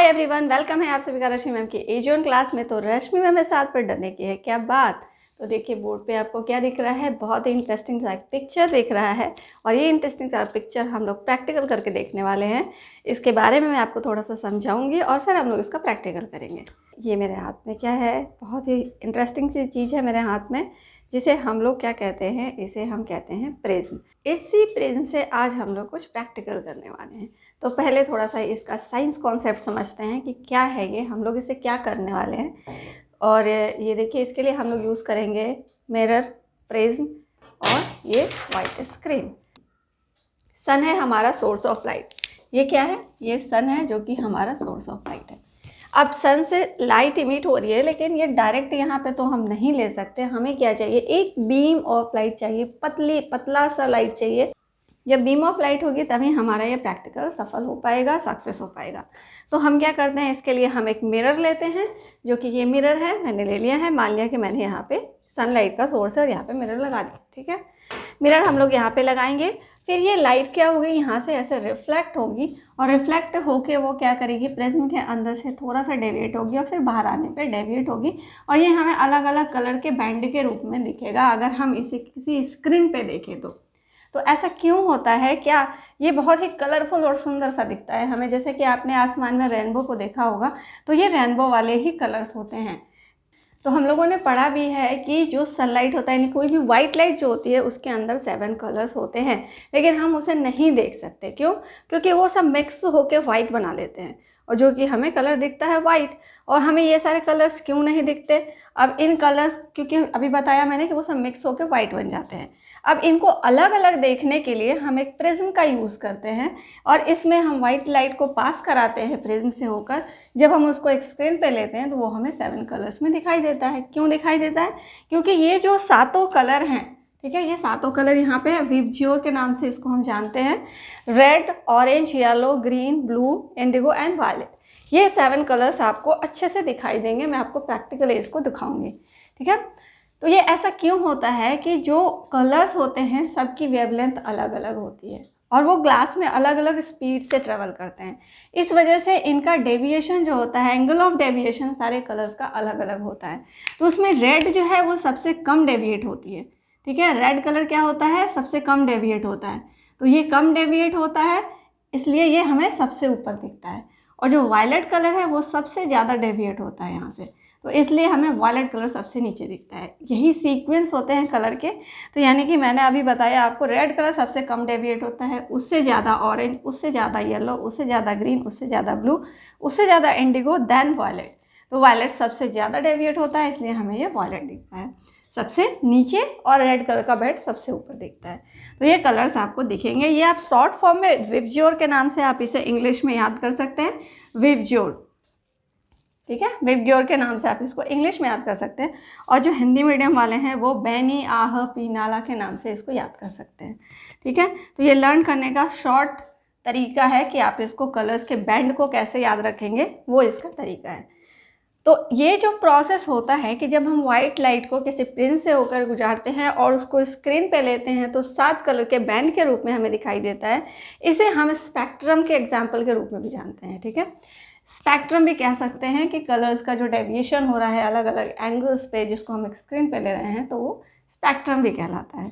Hi everyone, welcome है आप सभी का रश्मि मैम की एजोन क्लास में। तो रश्मि मैम के साथ पर डरने की है क्या बात। तो देखिए बोर्ड पे आपको क्या दिख रहा है, बहुत ही इंटरेस्टिंग सा पिक्चर दिख रहा है और ये इंटरेस्टिंग सा पिक्चर हम लोग प्रैक्टिकल करके देखने वाले हैं। इसके बारे में मैं आपको थोड़ा सा समझाऊंगी और फिर हम लोग इसका प्रैक्टिकल करेंगे। ये मेरे हाथ में क्या है, बहुत ही इंटरेस्टिंग सी चीज़ है मेरे हाथ में, जिसे हम लोग क्या कहते हैं, इसे हम कहते हैं प्रिज्म। इसी प्रिज्म से आज हम लोग कुछ प्रैक्टिकल करने वाले हैं। तो पहले थोड़ा सा इसका साइंस कॉन्सेप्ट समझते हैं कि क्या है ये, हम लोग इसे क्या करने वाले हैं। और ये देखिए, इसके लिए हम लोग यूज़ करेंगे मिरर, प्रिज्म और ये वाइट स्क्रीन। सन है हमारा सोर्स ऑफ लाइट। ये क्या है, ये सन है जो कि हमारा सोर्स ऑफ लाइट है। अब सन से लाइट इमिट हो रही है, लेकिन ये डायरेक्ट यहाँ पे तो हम नहीं ले सकते। हमें क्या चाहिए, एक बीम ऑफ लाइट चाहिए, पतला सा लाइट चाहिए। जब बीम ऑफ लाइट होगी तभी हमारा ये प्रैक्टिकल सफल हो पाएगा, सक्सेस हो पाएगा। तो हम क्या करते हैं, इसके लिए हम एक मिरर लेते हैं, जो कि ये मिरर है, मैंने ले लिया है। मान लिया कि मैंने यहाँ पे सनलाइट का सोर्स है और यहाँ पे मिरर लगा दिया, ठीक है। मिरर हम लोग यहाँ पे लगाएंगे, फिर ये लाइट क्या होगी, यहाँ से ऐसे रिफ्लेक्ट होगी और रिफ्लेक्ट होके वो क्या करेगी, प्रिज्म के अंदर से थोड़ा सा डेविएट होगी और फिर बाहर आने पे डेविएट होगी और ये हमें अलग अलग कलर के बैंड के रूप में दिखेगा अगर हम इसे किसी स्क्रीन पे देखें तो ऐसा क्यों होता है, क्या ये बहुत ही कलरफुल और सुंदर सा दिखता है हमें। जैसे कि आपने आसमान में रेनबो को देखा होगा, तो ये रेनबो वाले ही कलर्स होते हैं। तो हम लोगों ने पढ़ा भी है कि जो सनलाइट होता है, यानी कोई भी वाइट लाइट जो होती है, उसके अंदर 7 कलर्स होते हैं, लेकिन हम उसे नहीं देख सकते। क्यों? क्योंकि वो सब मिक्स होकर वाइट बना लेते हैं और जो कि हमें कलर दिखता है वाइट। और हमें ये सारे कलर्स क्यों नहीं दिखते, अब इन कलर्स, क्योंकि अभी बताया मैंने कि वो सब मिक्स होकर वाइट बन जाते हैं। अब इनको अलग अलग देखने के लिए हम एक प्रिज्म का यूज़ करते हैं और इसमें हम वाइट लाइट को पास कराते हैं प्रिज्म से होकर। जब हम उसको एक स्क्रीन पे लेते हैं तो वो हमें 7 कलर्स में दिखाई देता है। क्यों दिखाई देता है? क्योंकि ये जो 7 कलर हैं, ठीक है, ये 7 कलर यहाँ पे विबज्योर के नाम से इसको हम जानते हैं। Red, orange, yellow, green, blue, indigo and violet. ये 7 कलर्स आपको अच्छे से दिखाई देंगे। मैं आपको प्रैक्टिकली इसको दिखाऊंगी, ठीक है। तो ये ऐसा क्यों होता है कि जो कलर्स होते हैं सबकी वेवलेंथ अलग अलग होती है और वो ग्लास में अलग अलग स्पीड से ट्रेवल करते हैं। इस वजह से इनका डेविएशन जो होता है, एंगल ऑफ डेविएशन सारे कलर्स का अलग अलग होता है। तो उसमें रेड जो है वो सबसे कम डेविएट होती है, ठीक है। रेड कलर क्या होता है, सबसे कम डेविएट होता है। तो ये कम डेविएट होता है, इसलिए ये हमें सबसे ऊपर दिखता है। और जो वायलेट कलर है वो सबसे ज़्यादा डेविएट होता है यहाँ से, तो इसलिए हमें वायलेट कलर सबसे नीचे दिखता है। यही सीक्वेंस होते हैं कलर के। तो यानी कि मैंने अभी बताया आपको, रेड कलर सबसे कम डेविएट होता है, उससे ज़्यादा ऑरेंज, उससे ज़्यादा येलो, उससे ज़्यादा ग्रीन, उससे ज़्यादा ब्लू, उससे ज़्यादा इंडिगो, देन वायलेट। तो वायलेट सबसे ज़्यादा डेविएट होता है, इसलिए हमें ये वायलेट दिखता है सबसे नीचे, और रेड कलर का बेड सबसे ऊपर दिखता है। तो ये कलर्स आपको दिखेंगे। ये आप शॉर्ट फॉर्म में विबज्योर के नाम से आप इसे इंग्लिश में याद कर सकते हैं, विबज्योर, ठीक है। विबज्योर के नाम से आप इसको इंग्लिश में याद कर सकते हैं। और जो हिंदी मीडियम वाले हैं वो बैनी, आह, पीनाला के नाम से इसको याद कर सकते हैं, ठीक है। तो ये लर्न करने का शॉर्ट तरीका है कि आप इसको कलर्स के बैंड को कैसे याद रखेंगे, वो इसका तरीका है। तो ये जो प्रोसेस होता है कि जब हम वाइट लाइट को किसी प्रिज्म से होकर गुजारते हैं और उसको स्क्रीन पे लेते हैं तो 7 कलर के बैंड के रूप में हमें दिखाई देता है। इसे हम स्पेक्ट्रम के एग्जाम्पल के रूप में भी जानते हैं, ठीक है। स्पेक्ट्रम भी कह सकते हैं कि कलर्स का जो डेविएशन हो रहा है अलग अलग एंगल्स पे, जिसको हम स्क्रीन पे ले रहे हैं, तो वो स्पेक्ट्रम भी कहलाता है।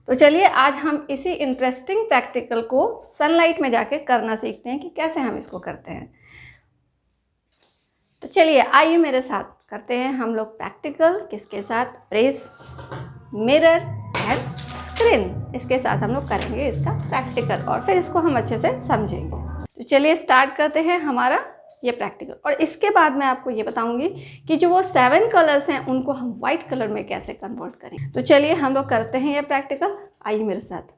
तो चलिए आज हम इसी इंटरेस्टिंग प्रैक्टिकल को सनलाइट में जाके करना सीखते हैं कि कैसे हम इसको करते हैं। तो चलिए आइए मेरे साथ करते हैं हम लोग प्रैक्टिकल। किसके साथ? Prism, mirror and screen. इसके साथ हम लोग करेंगे इसका प्रैक्टिकल और फिर इसको हम अच्छे से समझेंगे। तो चलिए स्टार्ट करते हैं हमारा ये प्रैक्टिकल। और इसके बाद मैं आपको ये बताऊंगी कि जो वो 7 कलर्स हैं उनको हम वाइट कलर में कैसे कन्वर्ट करें। तो चलिए हम लोग करते हैं ये प्रैक्टिकल, आइए मेरे साथ।